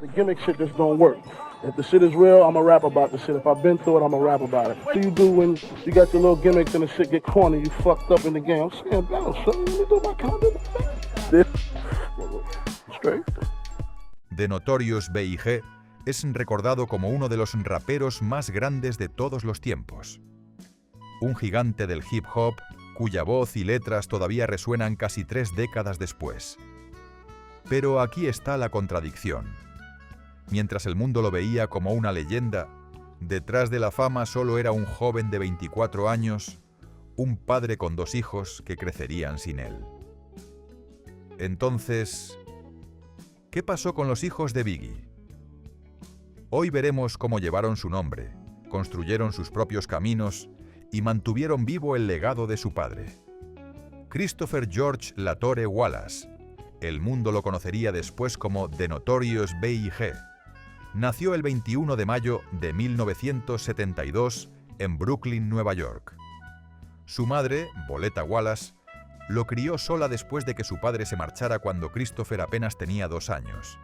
The gimmick shit just don't work. If the shit is real, I'ma rap about the shit. If I've been through it, I'ma rap about it. What do you do when you got your little gimmicks and the shit get corny, you fucked up in the game? I'm saying, no, son, let me do my content. Straight. The Notorious B.I.G. es recordado como uno de los raperos más grandes de todos los tiempos. Un gigante del hip hop cuya voz y letras todavía resuenan casi 3 décadas después. Pero aquí está la contradicción. Mientras el mundo lo veía como una leyenda, detrás de la fama solo era un joven de 24 años, un padre con 2 hijos que crecerían sin él. Entonces, ¿qué pasó con los hijos de Biggie? Hoy veremos cómo llevaron su nombre, construyeron sus propios caminos y mantuvieron vivo el legado de su padre. Christopher George Latore Wallace, el mundo lo conocería después como The Notorious B.I.G., nació el 21 de mayo de 1972 en Brooklyn, Nueva York. Su madre, Boletta Wallace, lo crió sola después de que su padre se marchara cuando Christopher apenas tenía 2 años.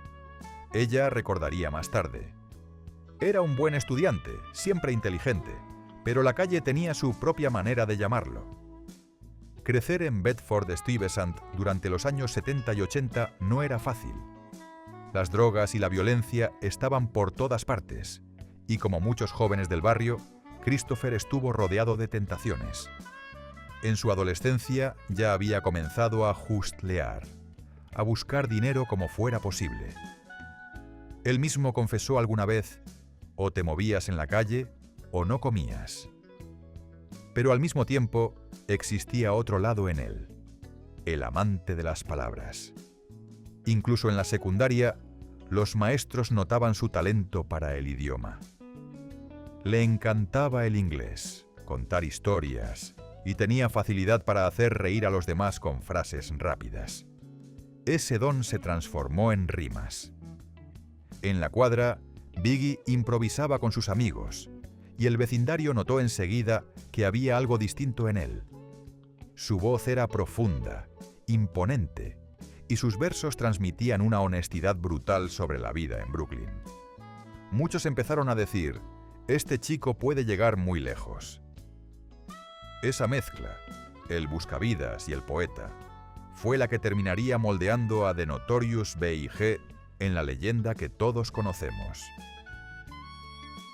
Ella recordaría más tarde: era un buen estudiante, siempre inteligente, pero la calle tenía su propia manera de llamarlo. Crecer en Bedford-Stuyvesant durante los años 70 y 80 no era fácil. Las drogas y la violencia estaban por todas partes, y como muchos jóvenes del barrio, Christopher estuvo rodeado de tentaciones. En su adolescencia ya había comenzado a hustlear, a buscar dinero como fuera posible. Él mismo confesó alguna vez: o te movías en la calle o no comías. Pero al mismo tiempo existía otro lado en él, el amante de las palabras. Incluso en la secundaria, los maestros notaban su talento para el idioma. Le encantaba el inglés, contar historias, y tenía facilidad para hacer reír a los demás con frases rápidas. Ese don se transformó en rimas. En la cuadra, Biggie improvisaba con sus amigos, y el vecindario notó enseguida que había algo distinto en él. Su voz era profunda, imponente, y sus versos transmitían una honestidad brutal sobre la vida en Brooklyn. Muchos empezaron a decir: este chico puede llegar muy lejos. Esa mezcla, el buscavidas y el poeta, fue la que terminaría moldeando a The Notorious B.I.G. en la leyenda que todos conocemos.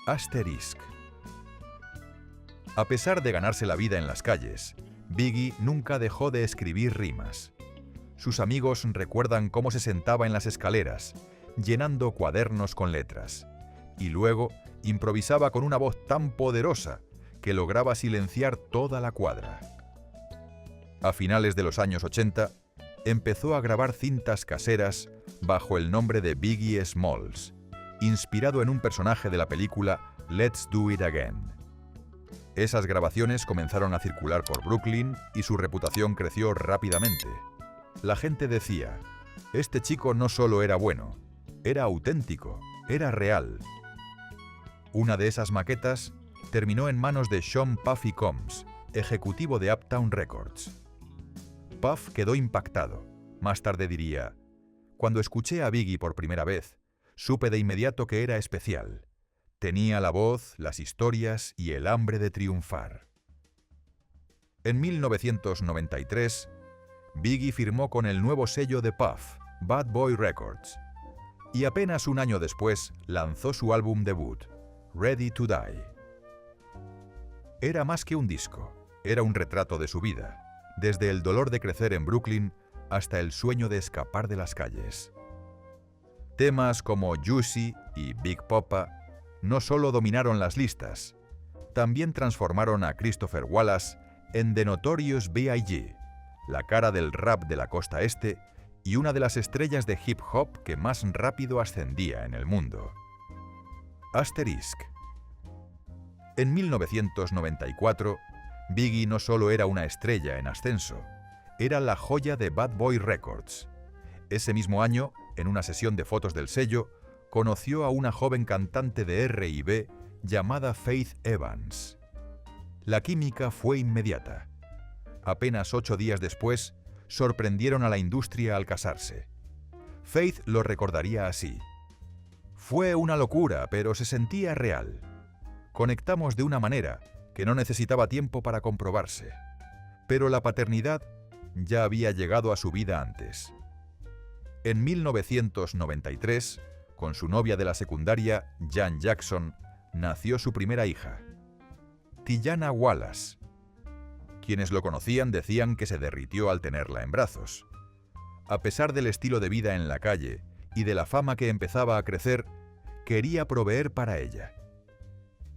Asterisk. A pesar de ganarse la vida en las calles, Biggie nunca dejó de escribir rimas. Sus amigos recuerdan cómo se sentaba en las escaleras, llenando cuadernos con letras, y luego improvisaba con una voz tan poderosa que lograba silenciar toda la cuadra. A finales de los años 80, empezó a grabar cintas caseras bajo el nombre de Biggie Smalls, inspirado en un personaje de la película Let's Do It Again. Esas grabaciones comenzaron a circular por Brooklyn y su reputación creció rápidamente. La gente decía: este chico no solo era bueno, era auténtico, era real. Una de esas maquetas terminó en manos de Sean Puffy Combs, ejecutivo de Uptown Records. Puff quedó impactado. Más tarde diría: cuando escuché a Biggie por primera vez, supe de inmediato que era especial. Tenía la voz, las historias y el hambre de triunfar. En 1993, Biggie firmó con el nuevo sello de Puff, Bad Boy Records, y apenas un año después lanzó su álbum debut, Ready to Die. Era más que un disco, era un retrato de su vida, desde el dolor de crecer en Brooklyn hasta el sueño de escapar de las calles. Temas como Juicy y Big Poppa no solo dominaron las listas, también transformaron a Christopher Wallace en The Notorious B.I.G., la cara del rap de la costa este y una de las estrellas de hip hop que más rápido ascendía en el mundo. Asterisk. En 1994, Biggie no solo era una estrella en ascenso, era la joya de Bad Boy Records. Ese mismo año, en una sesión de fotos del sello, conoció a una joven cantante de R&B llamada Faith Evans. La química fue inmediata. Apenas 8 días después, sorprendieron a la industria al casarse. Faith lo recordaría así: Fue una locura, pero se sentía real. Conectamos de una manera que no necesitaba tiempo para comprobarse. Pero la paternidad ya había llegado a su vida antes. En 1993, con su novia de la secundaria, Jan Jackson, nació su primera hija, Tijana Wallace. Quienes lo conocían decían que se derritió al tenerla en brazos. A pesar del estilo de vida en la calle y de la fama que empezaba a crecer, quería proveer para ella.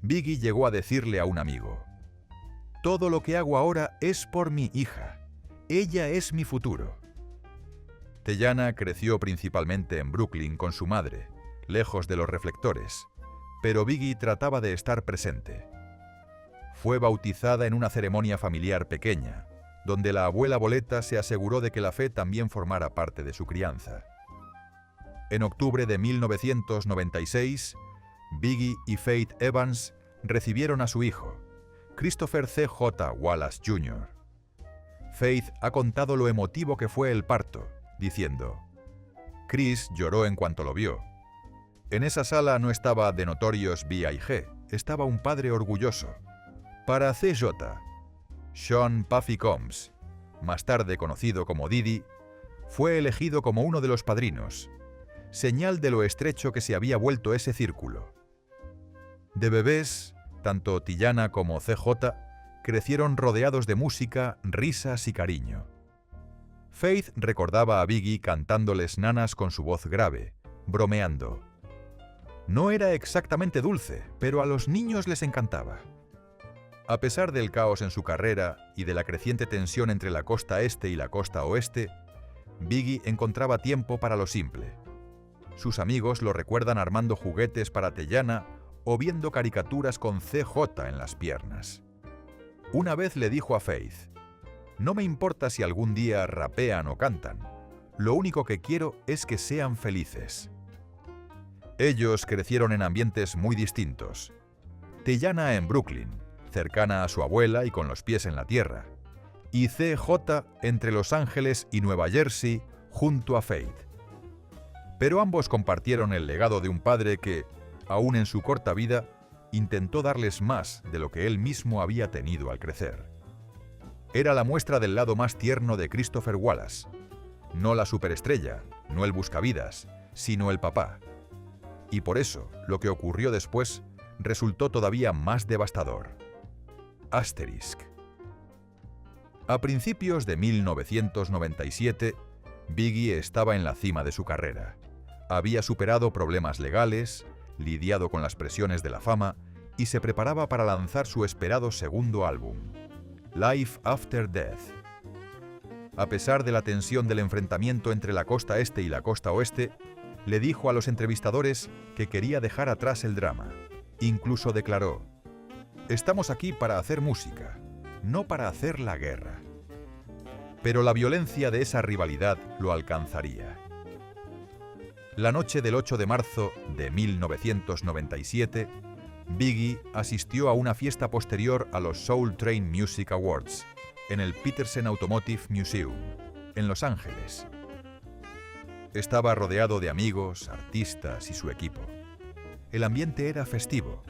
Biggie llegó a decirle a un amigo: «Todo lo que hago ahora es por mi hija. Ella es mi futuro». Tijana creció principalmente en Brooklyn con su madre, lejos de los reflectores, pero Biggie trataba de estar presente. Fue bautizada en una ceremonia familiar pequeña, donde la abuela Boleta se aseguró de que la fe también formara parte de su crianza. En octubre de 1996, Biggie y Faith Evans recibieron a su hijo, Christopher C.J. Wallace Jr. Faith ha contado lo emotivo que fue el parto, diciendo: «Chris lloró en cuanto lo vio. En esa sala no estaba The Notorious B.I.G., estaba un padre orgulloso. Para C.J., Sean Puffy Combs, más tarde conocido como Diddy, fue elegido como uno de los padrinos, señal de lo estrecho que se había vuelto ese círculo. De bebés, tanto Tijana como C.J. crecieron rodeados de música, risas y cariño. Faith recordaba a Biggie cantándoles nanas con su voz grave, bromeando: «No era exactamente dulce, pero a los niños les encantaba». A pesar del caos en su carrera y de la creciente tensión entre la costa este y la costa oeste, Biggie encontraba tiempo para lo simple. Sus amigos lo recuerdan armando juguetes para Tijana o viendo caricaturas con CJ en las piernas. Una vez le dijo a Faith: «No me importa si algún día rapean o cantan, lo único que quiero es que sean felices». Ellos crecieron en ambientes muy distintos. Tijana en Brooklyn, cercana a su abuela y con los pies en la tierra, y CJ entre Los Ángeles y Nueva Jersey junto a Faith. Pero ambos compartieron el legado de un padre que, aún en su corta vida, intentó darles más de lo que él mismo había tenido al crecer. Era la muestra del lado más tierno de Christopher Wallace, no la superestrella, no el buscavidas, sino el papá. Y por eso, lo que ocurrió después resultó todavía más devastador. Asterisk. A principios de 1997, Biggie estaba en la cima de su carrera. Había superado problemas legales, lidiado con las presiones de la fama y se preparaba para lanzar su esperado segundo álbum, Life After Death. A pesar de la tensión del enfrentamiento entre la costa este y la costa oeste, le dijo a los entrevistadores que quería dejar atrás el drama. Incluso declaró: «Estamos aquí para hacer música, no para hacer la guerra». Pero la violencia de esa rivalidad lo alcanzaría. La noche del 8 de marzo de 1997, Biggie asistió a una fiesta posterior a los Soul Train Music Awards en el Petersen Automotive Museum, en Los Ángeles. Estaba rodeado de amigos, artistas y su equipo. El ambiente era festivo,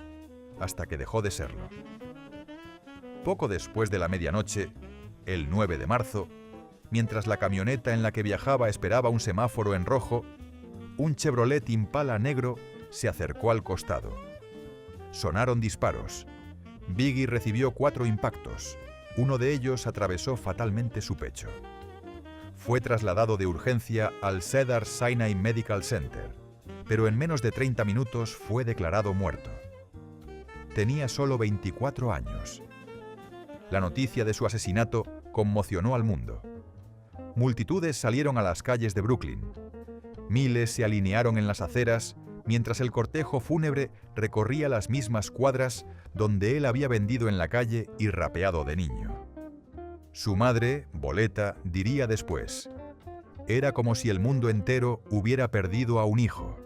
hasta que dejó de serlo. Poco después de la medianoche, el 9 de marzo, mientras la camioneta en la que viajaba esperaba un semáforo en rojo, un Chevrolet Impala negro se acercó al costado. Sonaron disparos. Biggie recibió 4 impactos. Uno de ellos atravesó fatalmente su pecho. Fue trasladado de urgencia al Cedar Sinai Medical Center, pero en menos de 30 minutos fue declarado muerto. Tenía solo 24 años. La noticia de su asesinato conmocionó al mundo. Multitudes salieron a las calles de Brooklyn. Miles se alinearon en las aceras mientras el cortejo fúnebre recorría las mismas cuadras donde él había vendido en la calle y rapeado de niño. Su madre, Boleta, diría después: «Era como si el mundo entero hubiera perdido a un hijo».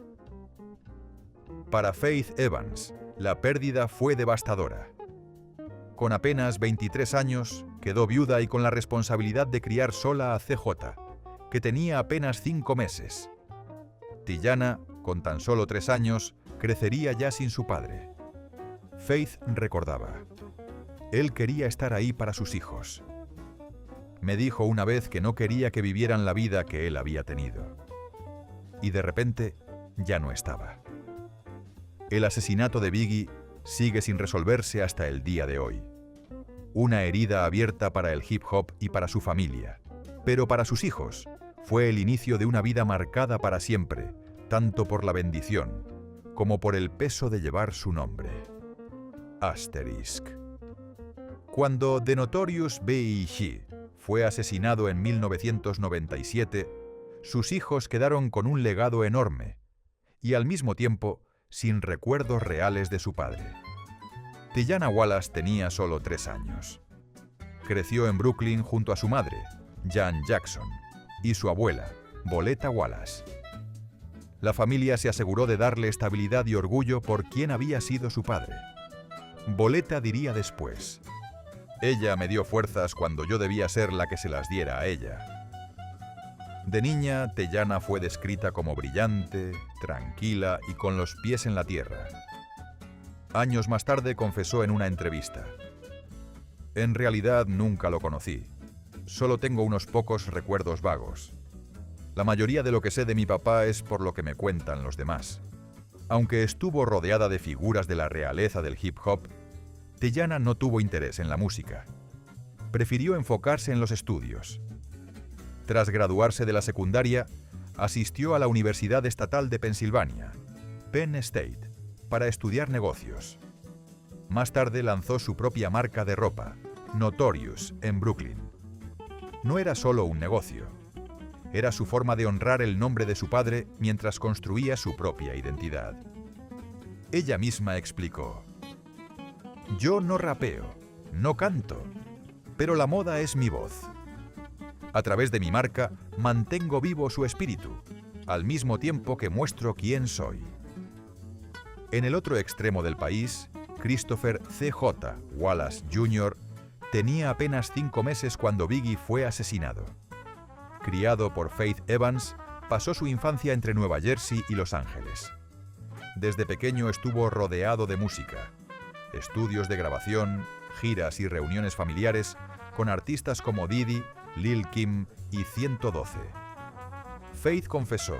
Para Faith Evans, la pérdida fue devastadora. Con apenas 23 años, quedó viuda y con la responsabilidad de criar sola a CJ, que tenía apenas 5 meses. Tijana con tan solo 3 años, crecería ya sin su padre. Faith recordaba: él quería estar ahí para sus hijos. Me dijo una vez que no quería que vivieran la vida que él había tenido. Y de repente, ya no estaba. El asesinato de Biggie sigue sin resolverse hasta el día de hoy. Una herida abierta para el hip hop y para su familia. Pero para sus hijos, fue el inicio de una vida marcada para siempre, tanto por la bendición como por el peso de llevar su nombre. Asterisk. Cuando The Notorious B.I.G. fue asesinado en 1997, sus hijos quedaron con un legado enorme y al mismo tiempo sin recuerdos reales de su padre. Teyana Wallace tenía solo 3 años. Creció en Brooklyn junto a su madre, Jan Jackson, y su abuela, Boletta Wallace. La familia se aseguró de darle estabilidad y orgullo por quién había sido su padre. Boletta diría después: ella me dio fuerzas cuando yo debía ser la que se las diera a ella. De niña, Teyana fue descrita como brillante, tranquila y con los pies en la tierra. Años más tarde confesó en una entrevista: en realidad nunca lo conocí. Solo tengo unos pocos recuerdos vagos. La mayoría de lo que sé de mi papá es por lo que me cuentan los demás. Aunque estuvo rodeada de figuras de la realeza del hip hop, Teyana no tuvo interés en la música. Prefirió enfocarse en los estudios. Tras graduarse de la secundaria, asistió a la Universidad Estatal de Pensilvania, Penn State, para estudiar negocios. Más tarde lanzó su propia marca de ropa, Notorious, en Brooklyn. No era solo un negocio. Era su forma de honrar el nombre de su padre mientras construía su propia identidad. Ella misma explicó: yo no rapeo, no canto, pero la moda es mi voz. A través de mi marca mantengo vivo su espíritu, al mismo tiempo que muestro quién soy. En el otro extremo del país, Christopher C.J. Wallace Jr. tenía apenas 5 meses cuando Biggie fue asesinado. Criado por Faith Evans, pasó su infancia entre Nueva Jersey y Los Ángeles. Desde pequeño estuvo rodeado de música, estudios de grabación, giras y reuniones familiares con artistas como Diddy, Lil Kim y 112. Faith confesó: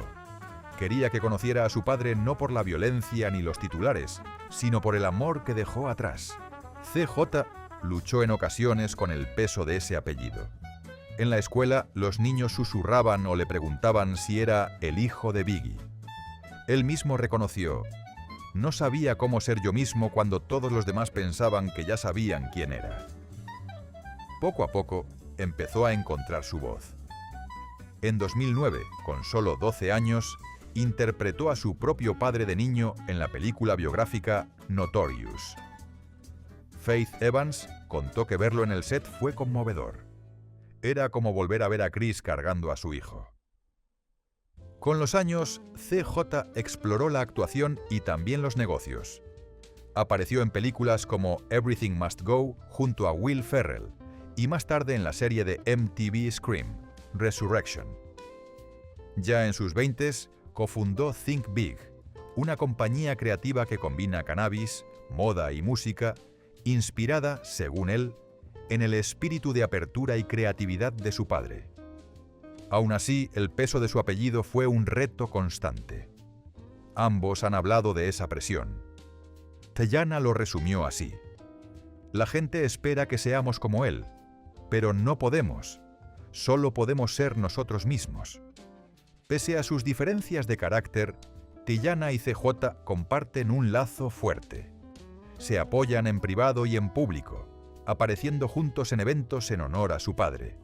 quería que conociera a su padre no por la violencia ni los titulares, sino por el amor que dejó atrás. CJ luchó en ocasiones con el peso de ese apellido. En la escuela, los niños susurraban o le preguntaban si era el hijo de Biggie. Él mismo reconoció: no sabía cómo ser yo mismo cuando todos los demás pensaban que ya sabían quién era. Poco a poco, empezó a encontrar su voz. En 2009, con solo 12 años, interpretó a su propio padre de niño en la película biográfica Notorious. Faith Evans contó que verlo en el set fue conmovedor. Era como volver a ver a Chris cargando a su hijo. Con los años, CJ exploró la actuación y también los negocios. Apareció en películas como Everything Must Go junto a Will Ferrell y más tarde en la serie de MTV Scream, Resurrection. Ya en sus 20s, cofundó Think Big, una compañía creativa que combina cannabis, moda y música, inspirada, según él, en el espíritu de apertura y creatividad de su padre. Aún así, el peso de su apellido fue un reto constante. Ambos han hablado de esa presión. Teyana lo resumió así: la gente espera que seamos como él, pero no podemos. Solo podemos ser nosotros mismos. Pese a sus diferencias de carácter, Teyana y CJ comparten un lazo fuerte. Se apoyan en privado y en público, apareciendo juntos en eventos en honor a su padre,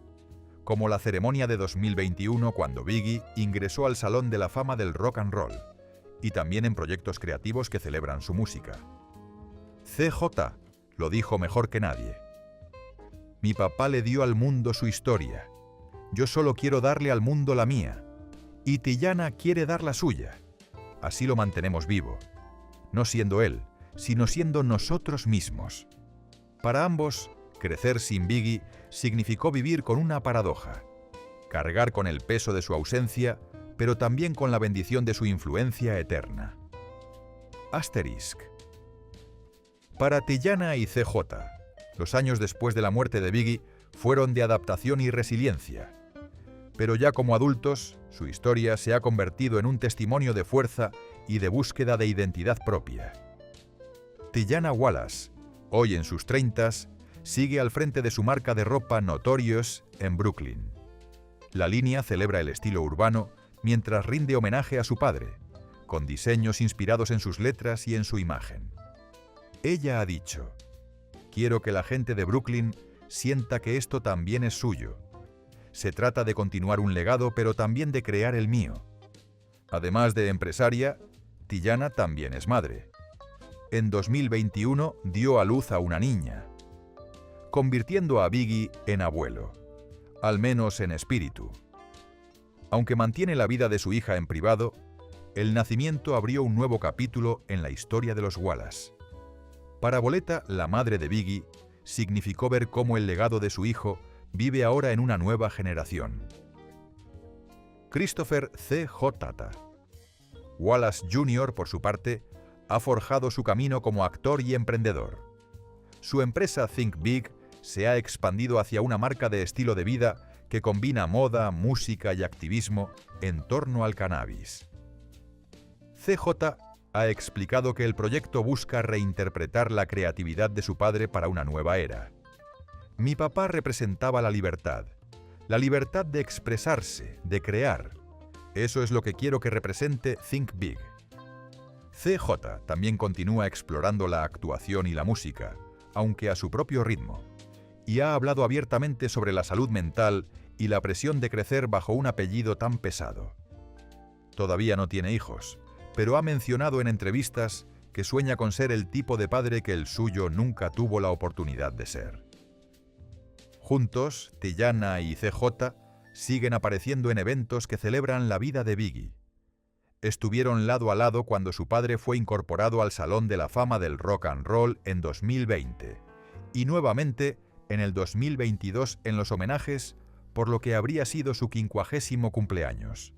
como la ceremonia de 2021 cuando Biggie ingresó al Salón de la Fama del Rock and Roll, y también en proyectos creativos que celebran su música. CJ lo dijo mejor que nadie: mi papá le dio al mundo su historia, yo solo quiero darle al mundo la mía, y Teyana quiere dar la suya. Así lo mantenemos vivo, no siendo él, sino siendo nosotros mismos. Para ambos, crecer sin Biggie significó vivir con una paradoja: cargar con el peso de su ausencia, pero también con la bendición de su influencia eterna. Asterisk. Para Tijana y CJ, los años después de la muerte de Biggie fueron de adaptación y resiliencia, pero ya como adultos, su historia se ha convertido en un testimonio de fuerza y de búsqueda de identidad propia. Tijana Wallace, hoy en sus 30s, sigue al frente de su marca de ropa Notorious en Brooklyn. La línea celebra el estilo urbano mientras rinde homenaje a su padre, con diseños inspirados en sus letras y en su imagen. Ella ha dicho: «Quiero que la gente de Brooklyn sienta que esto también es suyo. Se trata de continuar un legado, pero también de crear el mío». Además de empresaria, Tijana también es madre. En 2021 dio a luz a una niña, convirtiendo a Biggie en abuelo, al menos en espíritu. Aunque mantiene la vida de su hija en privado, el nacimiento abrió un nuevo capítulo en la historia de los Wallace. Para Boleta, la madre de Biggie, significó ver cómo el legado de su hijo vive ahora en una nueva generación. Christopher C.J. Wallace Jr., por su parte, ha forjado su camino como actor y emprendedor. Su empresa Think Big se ha expandido hacia una marca de estilo de vida que combina moda, música y activismo en torno al cannabis. CJ ha explicado que el proyecto busca reinterpretar la creatividad de su padre para una nueva era. «Mi papá representaba la libertad de expresarse, de crear. Eso es lo que quiero que represente Think Big». CJ también continúa explorando la actuación y la música, aunque a su propio ritmo, y ha hablado abiertamente sobre la salud mental y la presión de crecer bajo un apellido tan pesado. Todavía no tiene hijos, pero ha mencionado en entrevistas que sueña con ser el tipo de padre que el suyo nunca tuvo la oportunidad de ser. Juntos, Tijana y CJ siguen apareciendo en eventos que celebran la vida de Biggie. Estuvieron lado a lado cuando su padre fue incorporado al Salón de la Fama del Rock and Roll en 2020 y nuevamente en el 2022 en los homenajes por lo que habría sido su 50º cumpleaños.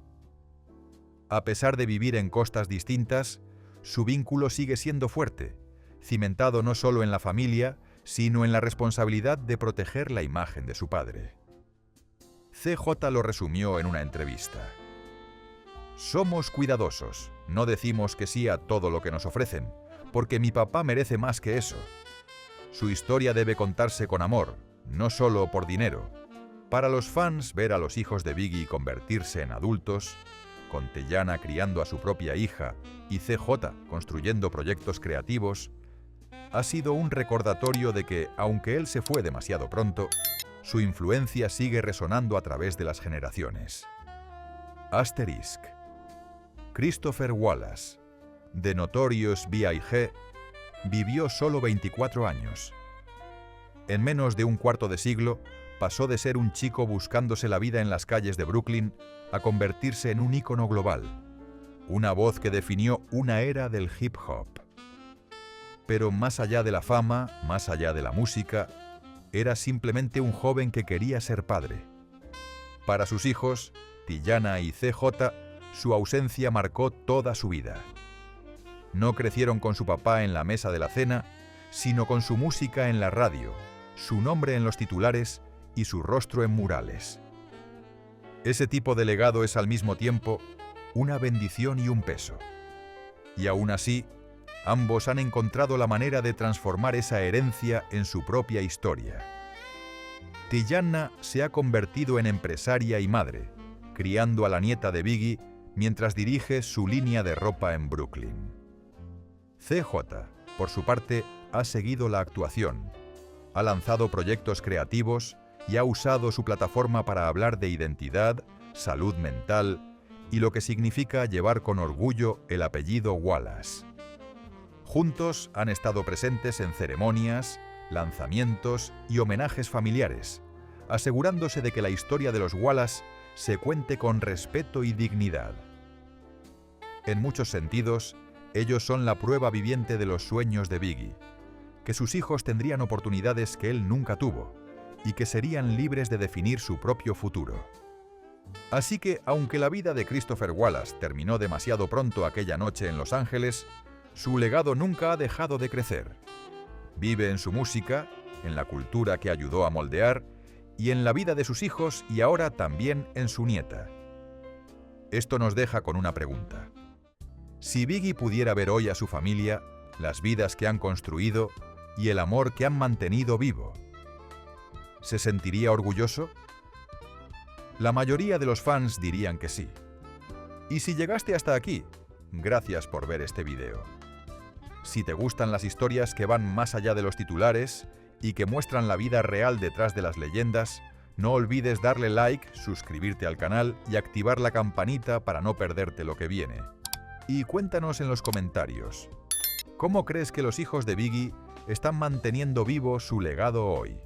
A pesar de vivir en costas distintas, su vínculo sigue siendo fuerte, cimentado no solo en la familia, sino en la responsabilidad de proteger la imagen de su padre. CJ lo resumió en una entrevista: «Somos cuidadosos, no decimos que sí a todo lo que nos ofrecen, porque mi papá merece más que eso. Su historia debe contarse con amor, no solo por dinero». Para los fans, ver a los hijos de Biggie convertirse en adultos, con Tijana criando a su propia hija y CJ construyendo proyectos creativos, ha sido un recordatorio de que, aunque él se fue demasiado pronto, su influencia sigue resonando a través de las generaciones. Asterisk. Christopher Wallace, de Notorious B.I.G., vivió solo 24 años. En menos de un cuarto de siglo, pasó de ser un chico buscándose la vida en las calles de Brooklyn a convertirse en un ícono global, una voz que definió una era del hip hop. Pero más allá de la fama, más allá de la música, era simplemente un joven que quería ser padre. Para sus hijos, Tijana y CJ, su ausencia marcó toda su vida. No crecieron con su papá en la mesa de la cena, sino con su música en la radio, su nombre en los titulares y su rostro en murales. Ese tipo de legado es al mismo tiempo una bendición y un peso. Y aún así, ambos han encontrado la manera de transformar esa herencia en su propia historia. Tijana se ha convertido en empresaria y madre, criando a la nieta de Biggie mientras dirige su línea de ropa en Brooklyn. CJ, por su parte, ha seguido la actuación, ha lanzado proyectos creativos y ha usado su plataforma para hablar de identidad, salud mental y lo que significa llevar con orgullo el apellido Wallace. Juntos han estado presentes en ceremonias, lanzamientos y homenajes familiares, asegurándose de que la historia de los Wallace se cuente con respeto y dignidad. En muchos sentidos, ellos son la prueba viviente de los sueños de Biggie, que sus hijos tendrían oportunidades que él nunca tuvo y que serían libres de definir su propio futuro. Así que, aunque la vida de Christopher Wallace terminó demasiado pronto aquella noche en Los Ángeles, su legado nunca ha dejado de crecer. Vive en su música, en la cultura que ayudó a moldear, y en la vida de sus hijos y ahora también en su nieta. Esto nos deja con una pregunta. Si Biggie pudiera ver hoy a su familia, las vidas que han construido y el amor que han mantenido vivo, ¿se sentiría orgulloso? La mayoría de los fans dirían que sí. Y si llegaste hasta aquí, gracias por ver este video. Si te gustan las historias que van más allá de los titulares y que muestran la vida real detrás de las leyendas, no olvides darle like, suscribirte al canal y activar la campanita para no perderte lo que viene. Y cuéntanos en los comentarios, ¿cómo crees que los hijos de Biggie están manteniendo vivo su legado hoy?